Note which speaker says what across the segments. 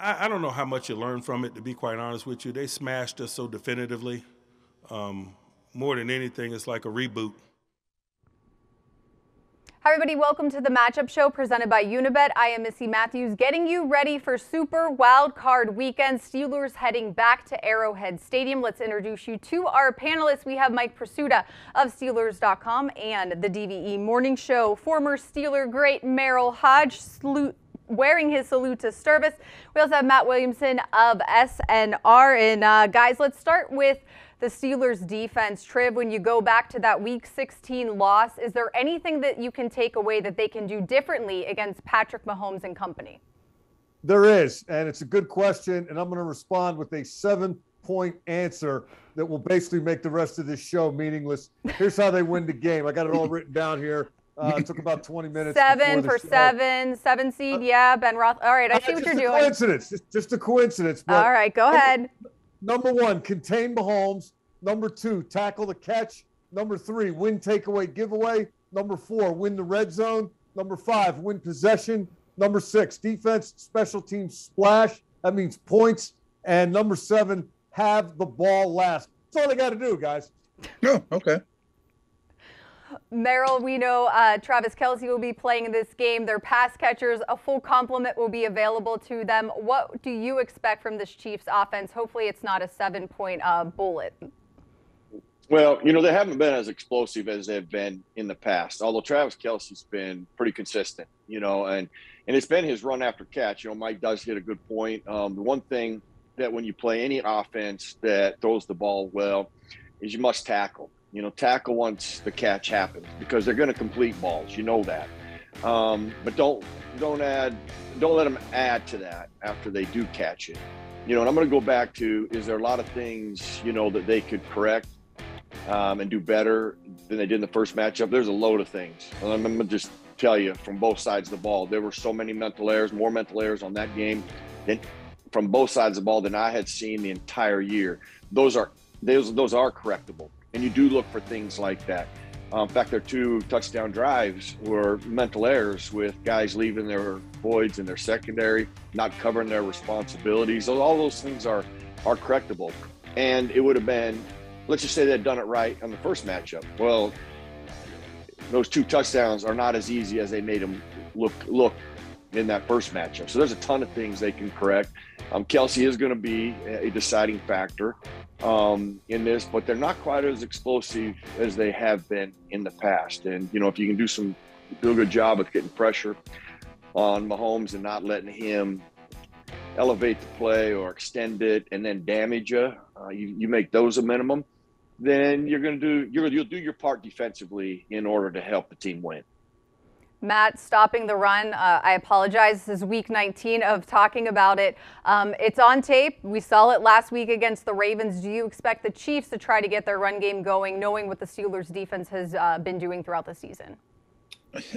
Speaker 1: I don't know how much you learn from it, to be quite honest with you. They smashed us so definitively. More than anything, it's like a reboot.
Speaker 2: Hi everybody, welcome to the Matchup Show presented by Unibet. I am Missi Matthews, getting you ready for Super Wild Card Weekend. Steelers heading back to Arrowhead Stadium. Let's introduce you to our panelists. We have Mike Prisuta of Steelers.com and the DVE Morning Show. Former Steeler great Merril Hoge wearing his salute to service. We also have Matt Williamson of SNR. And guys, let's start with the Steelers defense. Triv, when you go back to that Week 16 loss, is there anything that you can take away that they can do differently against Patrick Mahomes and company?
Speaker 3: There is, and it's a good question, and I'm going to respond with a 7-point answer that will basically make the rest of this show meaningless. Here's how they win the game. I got it all written down here. It took about 20 minutes.
Speaker 2: 7 seed, yeah, Ben Roth. All right, I see what you're doing.
Speaker 3: Coincidence, just a coincidence.
Speaker 2: But all right, go ahead.
Speaker 3: Number 1, contain Mahomes. Number 2, tackle the catch. Number 3, win takeaway giveaway. Number 4, win the red zone. Number 5, win possession. Number 6, defense, special teams splash. That means points. And number 7, have the ball last. That's all they got to do, guys.
Speaker 4: Oh, okay.
Speaker 2: Merril, we know Travis Kelce will be playing in this game. Their pass catchers, a full complement will be available to them. What do you expect from this Chiefs offense? Hopefully it's not a 7-point bullet.
Speaker 5: Well, you know, they haven't been as explosive as they've been in the past, although Travis Kelce's been pretty consistent, you know, and it's been his run after catch. You know, Mike does hit a good point. The one thing that when you play any offense that throws the ball well is you must tackle. You know, tackle once the catch happens because they're going to complete balls. You know that. But don't let them add to that after they do catch it. You know, and I'm going to go back to, is there a lot of things, you know, that they could correct and do better than they did in the first matchup? There's a load of things. I'm going to just tell you from both sides of the ball. There were so many mental errors, more mental errors on that game than from both sides of the ball than I had seen the entire year. Those are correctable. And you do look for things like that. In fact, their 2 touchdown drives were mental errors with guys leaving their voids in their secondary, not covering their responsibilities. All those things are correctable. And it would have been, let's just say they'd done it right on the first matchup. Well, those 2 touchdowns are not as easy as they made them look in that first matchup. So there's a ton of things they can correct. Kelce is going to be a deciding factor in this, but they're not quite as explosive as they have been in the past. And, you know, if you can do a good job of getting pressure on Mahomes and not letting him elevate the play or extend it and then damage you make those a minimum, then you'll do your part defensively in order to help the team win.
Speaker 2: Matt, stopping the run. I apologize. This is week 19 of talking about it. It's on tape. We saw it last week against the Ravens. Do you expect the Chiefs to try to get their run game going, knowing what the Steelers defense has been doing throughout the season?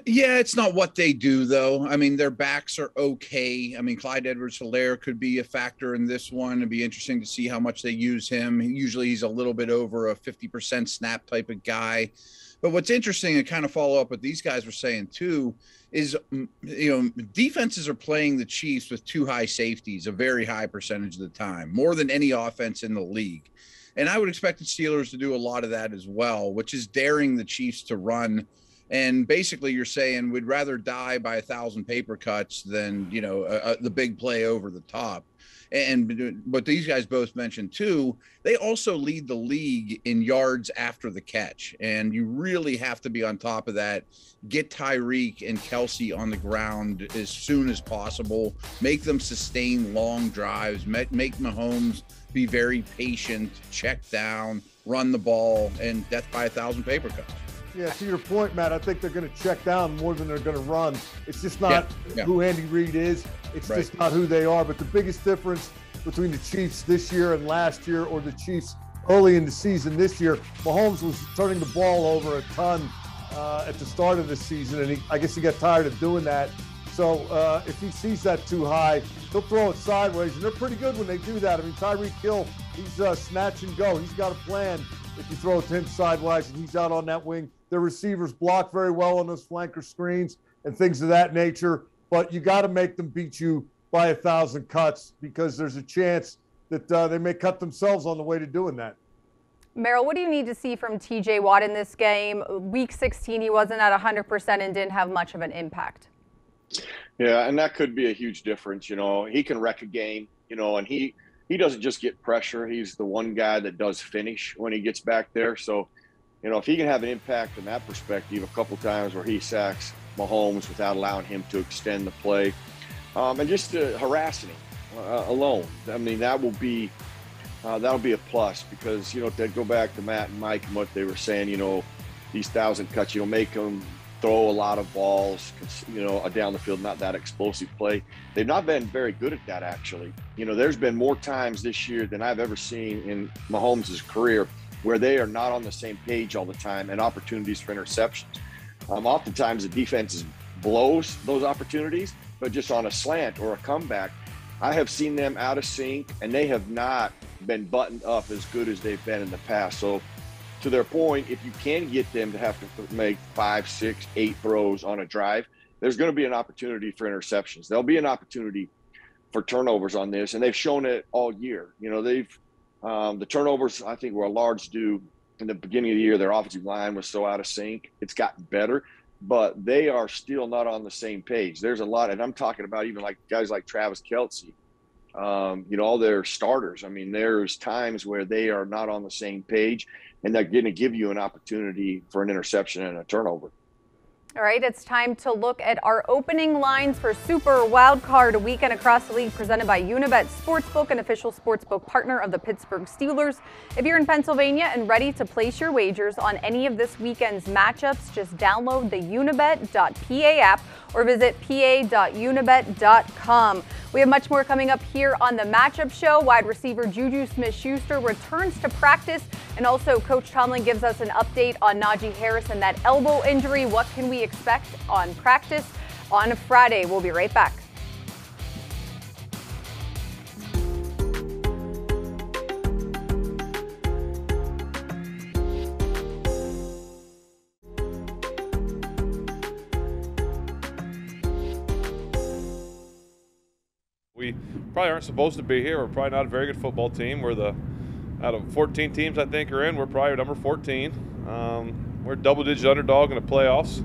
Speaker 4: Yeah, it's not what they do, though. I mean, their backs are okay. I mean, Clyde Edwards-Helaire could be a factor in this one. It'd be interesting to see how much they use him. Usually he's a little bit over a 50% snap type of guy. But what's interesting, and kind of follow up what these guys were saying too, is, you know, defenses are playing the Chiefs with 2 high safeties a very high percentage of the time, more than any offense in the league. And I would expect the Steelers to do a lot of that as well, which is daring the Chiefs to run. And basically you're saying we'd rather die by 1,000 paper cuts than, you know, the big play over the top. And what these guys both mentioned too, they also lead the league in yards after the catch. And you really have to be on top of that. Get Tyreek and Kelce on the ground as soon as possible. Make them sustain long drives. Make Mahomes be very patient, check down, run the ball, and death by 1,000 paper cuts.
Speaker 3: Yeah, to your point, Matt, I think they're going to check down more than they're going to run. It's just not who Andy Reid is. It's just not who they are. But the biggest difference between the Chiefs this year and last year, or the Chiefs early in the season this year, Mahomes was turning the ball over a ton at the start of the season, and I guess he got tired of doing that. So if he sees that too high, he'll throw it sideways, and they're pretty good when they do that. I mean, Tyreek Hill, he's snatch and go. He's got a plan if you throw it to him sideways and he's out on that wing. Their receivers block very well on those flanker screens and things of that nature, but you got to make them beat you by 1,000 cuts, because there's a chance that they may cut themselves on the way to doing that.
Speaker 2: Merril, what do you need to see from TJ Watt in this game? Week 16, he wasn't at 100% and didn't have much of an impact.
Speaker 5: Yeah, and that could be a huge difference. He can wreck a game, and he doesn't just get pressure. He's the one guy that does finish when he gets back there. So, if he can have an impact from that perspective, a couple times where he sacks Mahomes without allowing him to extend the play, and just harassing him alone, I mean, that'll be a plus, because, to go back to Matt and Mike and what they were saying, these 1,000 cuts, make them throw a lot of balls, down the field, not that explosive play. They've not been very good at that, actually. There's been more times this year than I've ever seen in Mahomes' career where they are not on the same page all the time, and opportunities for interceptions. Oftentimes the defense blows those opportunities, but just on a slant or a comeback, I have seen them out of sync, and they have not been buttoned up as good as they've been in the past. So to their point, if you can get them to have to make 5, 6, 8 throws on a drive, there's going to be an opportunity for interceptions. There'll be an opportunity for turnovers on this, and they've shown it all year. The turnovers, I think, were a large due in the beginning of the year. Their offensive line was so out of sync. It's gotten better, but they are still not on the same page. There's a lot, and I'm talking about even like guys like Travis Kelce, all their starters. I mean, there's times where they are not on the same page, and they're going to give you an opportunity for an interception and a turnover.
Speaker 2: All right, it's time to look at our opening lines for Super Wildcard Weekend across the league, presented by Unibet Sportsbook, an official sportsbook partner of the Pittsburgh Steelers. If you're in Pennsylvania and ready to place your wagers on any of this weekend's matchups, just download the unibet.pa app or visit pa.unibet.com. We have much more coming up here on the Matchup Show. Wide receiver Juju Smith-Schuster returns to practice, and also Coach Tomlin gives us an update on Najee Harris and that elbow injury. What can we expect on practice on Friday? We'll be right back.
Speaker 6: We probably aren't supposed to be here. We're probably not a very good football team. We're out of 14 teams I think are in, we're probably number 14. We're a double-digit underdog in the playoffs.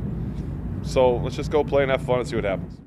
Speaker 6: So let's just go play and have fun and see what happens.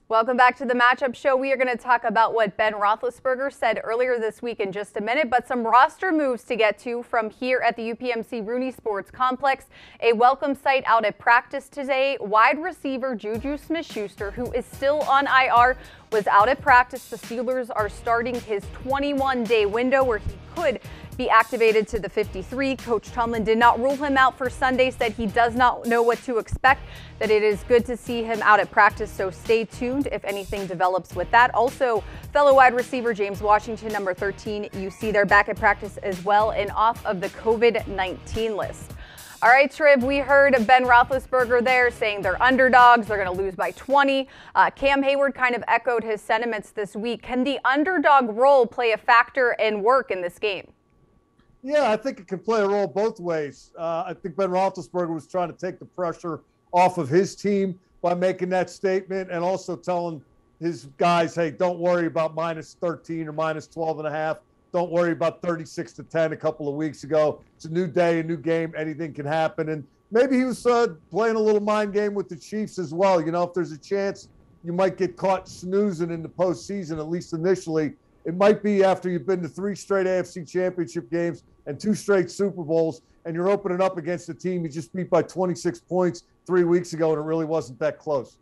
Speaker 2: Welcome back to the Matchup Show. We are going to talk about what Ben Roethlisberger said earlier this week in just a minute, but some roster moves to get to from here at the UPMC Rooney Sports Complex. A welcome sight out at practice today. Wide receiver Juju Smith-Schuster, who is still on IR, was out at practice. The Steelers are starting his 21-day window where he could be activated to the 53. Coach Tomlin did not rule him out for Sunday, said he does not know what to expect, that it is good to see him out at practice, so stay tuned if anything develops with that. Also, fellow wide receiver James Washington, number 13, you see they're back at practice as well and off of the COVID-19 list. All right, Triv, we heard Ben Roethlisberger there saying they're underdogs, they're going to lose by 20. Cam Hayward kind of echoed his sentiments this week. Can the underdog role play a factor and work in this game?
Speaker 3: Yeah, I think it can play a role both ways. I think Ben Roethlisberger was trying to take the pressure off of his team by making that statement, and also telling his guys, hey, don't worry about minus 13 or minus 12.5. Don't worry about 36-10 a couple of weeks ago. It's a new day, a new game. Anything can happen. And maybe he was playing a little mind game with the Chiefs as well. If there's a chance you might get caught snoozing in the postseason, at least initially, it might be after you've been to 3 straight AFC championship games and 2 straight Super Bowls, and you're opening up against a team you just beat by 26 points 3 weeks ago, and it really wasn't that close.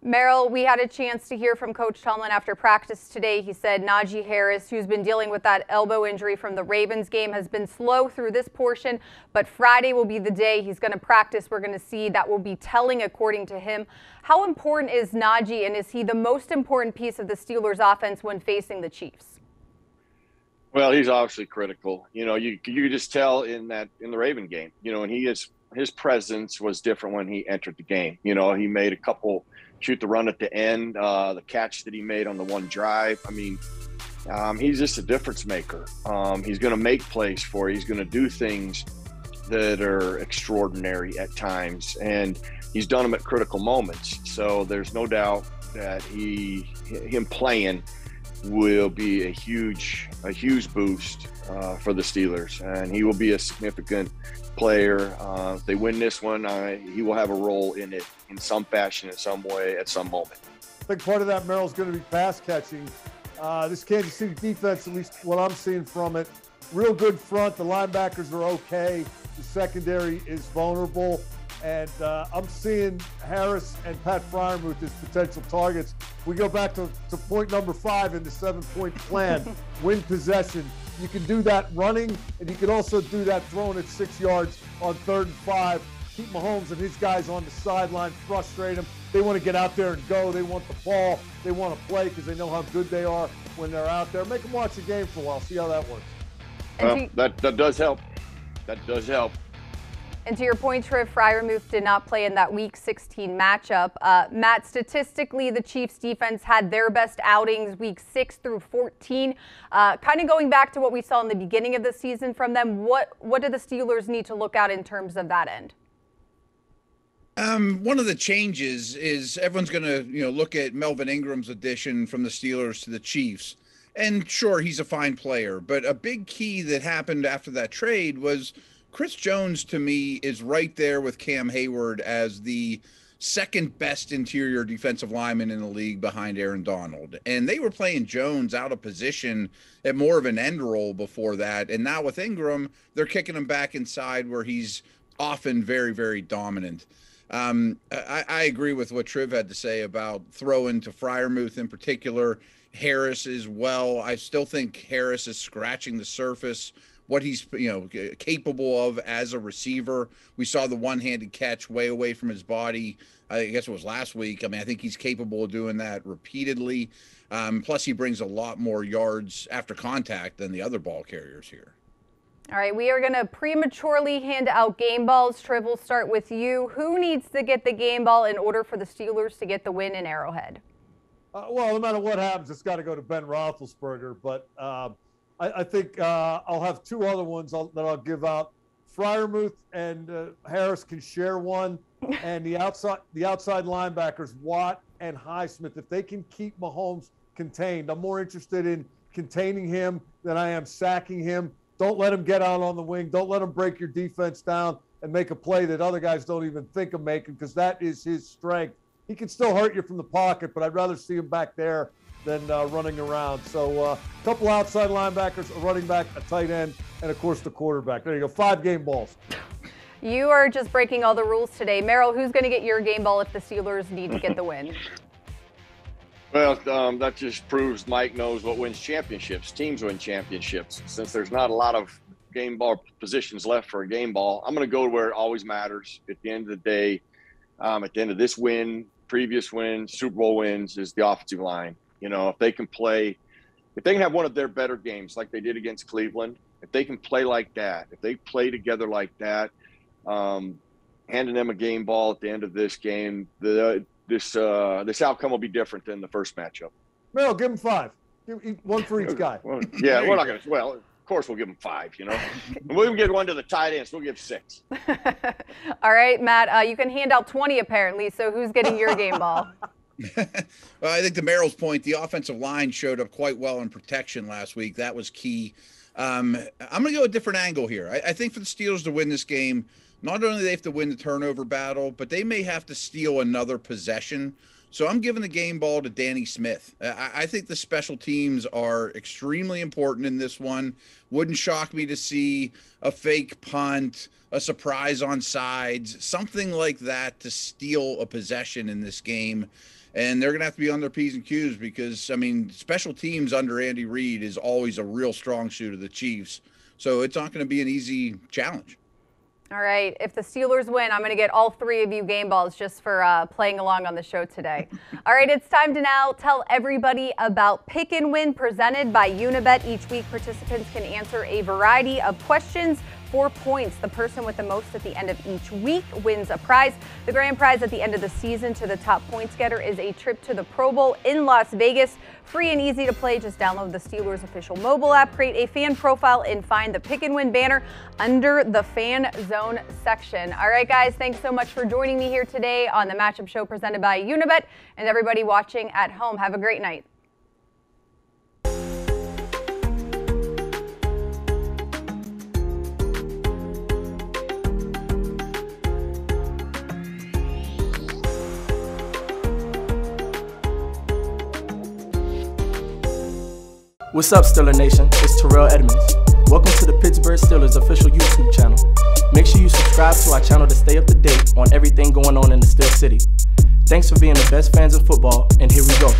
Speaker 2: Merril, we had a chance to hear from Coach Tomlin after practice today. He said Najee Harris, who's been dealing with that elbow injury from the Ravens game, has been slow through this portion, but Friday will be the day he's going to practice. We're going to see that will be telling, according to him. How important is Najee, and is he the most important piece of the Steelers' offense when facing the Chiefs?
Speaker 5: Well, he's obviously critical. You could just tell in the Raven game, and his presence was different when he entered the game. He made a couple shoot the run at the end, the catch that he made on the one drive. I mean, he's just a difference maker. He's going to make plays for you. He's going to do things that are extraordinary at times, and he's done them at critical moments. So there's no doubt that him playing will be a huge boost for the Steelers, and he will be a significant player. If they win this one, he will have a role in it in some fashion, in some way, at some moment.
Speaker 3: I think part of that, Merril, is going to be pass catching. This Kansas City defense, at least what I'm seeing from it, real good front. The linebackers are okay. The secondary is vulnerable. And I'm seeing Harris and Pat Freiermuth as potential targets. We go back to point number 5 in the 7-point plan, win possession. You can do that running, and you can also do that throwing at 6 yards on 3rd and 5. Keep Mahomes and his guys on the sideline, frustrate them. They want to get out there and go. They want the ball. They want to play because they know how good they are when they're out there. Make them watch the game for a while. See how that works.
Speaker 5: Well, that does help. That does help.
Speaker 2: And to your point, Triv, Freiermuth did not play in that Week 16 matchup. Matt, statistically, the Chiefs defense had their best outings Week 6 through 14. Kind of going back to what we saw in the beginning of the season from them, what do the Steelers need to look at in terms of that end?
Speaker 4: One of the changes is everyone's going to, look at Melvin Ingram's addition from the Steelers to the Chiefs. And sure, he's a fine player, but a big key that happened after that trade was Chris Jones, to me, is right there with Cam Hayward as the second best interior defensive lineman in the league behind Aaron Donald. And they were playing Jones out of position at more of an end role before that. And now with Ingram, they're kicking him back inside where he's often very, very dominant. I agree with what Triv had to say about throwing to Freiermuth in particular. Harris as well. I still think Harris is scratching the surface, what he's capable of as a receiver. We saw the one-handed catch way away from his body. I guess it was last week. I think he's capable of doing that repeatedly. Plus, he brings a lot more yards after contact than the other ball carriers here.
Speaker 2: All right, we are going to prematurely hand out game balls. Triv, we'll start with you. Who needs to get the game ball in order for the Steelers to get the win in Arrowhead?
Speaker 3: Well, no matter what happens, it's got to go to Ben Roethlisberger. But I think I'll have 2 other ones that I'll give out. Freiermuth and Harris can share one, and the outside linebackers, Watt and Highsmith, if they can keep Mahomes contained. I'm more interested in containing him than I am sacking him. Don't let him get out on the wing. Don't let him break your defense down and make a play that other guys don't even think of making, because that is his strength. He can still hurt you from the pocket, but I'd rather see him back there than running around. So a couple outside linebackers, a running back, a tight end, and, of course, the quarterback. There you go, 5 game balls.
Speaker 2: You are just breaking all the rules today. Merril, who's going to get your game ball if the Steelers need to get the win?
Speaker 5: Well, that just proves Mike knows what wins championships. Teams win championships. Since there's not a lot of game ball positions left for a game ball, I'm going to go where it always matters. At the end of the day, at the end of this win, previous wins, Super Bowl wins, is the offensive line. If they can play, if they can have one of their better games like they did against Cleveland, if they can play like that, if they play together like that, handing them a game ball at the end of this game, this outcome will be different than the first matchup.
Speaker 3: Merril, give them 5. Give 1 for each guy.
Speaker 5: Well, yeah, we're not going to. Well, of course we'll give them 5. We'll give 1 to the tight ends. We'll give 6.
Speaker 2: All right, Matt. You can hand out 20 apparently. So who's getting your game ball?
Speaker 4: Well, I think to Merril's point, the offensive line showed up quite well in protection last week. That was key. I'm going to go a different angle here. I think for the Steelers to win this game, not only do they have to win the turnover battle, but they may have to steal another possession. So I'm giving the game ball to Danny Smith. I think the special teams are extremely important in this one. Wouldn't shock me to see a fake punt, a surprise on sides, something like that to steal a possession in this game. And they're going to have to be on their P's and Q's because, special teams under Andy Reid is always a real strong suit of the Chiefs. So it's not going to be an easy challenge.
Speaker 2: All right. If the Steelers win, I'm going to get all 3 of you game balls just for playing along on the show today. All right. It's time to now tell everybody about Pick and Win presented by Unibet. Each week, participants can answer a variety of questions 4 points. The person with the most at the end of each week wins a prize. The grand prize at the end of the season to the top points getter is a trip to the Pro Bowl in Las Vegas. Free and easy to play. Just download the Steelers official mobile app, create a fan profile, and find the Pick and Win banner under the Fan Zone section. All right, guys, thanks so much for joining me here today on the Matchup Show presented by Unibet, and everybody watching at home. Have a great night.
Speaker 7: What's up, Steeler Nation? It's Terrell Edmonds. Welcome to the Pittsburgh Steelers official YouTube channel. Make sure you subscribe to our channel to stay up to date on everything going on in the Steel City. Thanks for being the best fans of football, and here we go.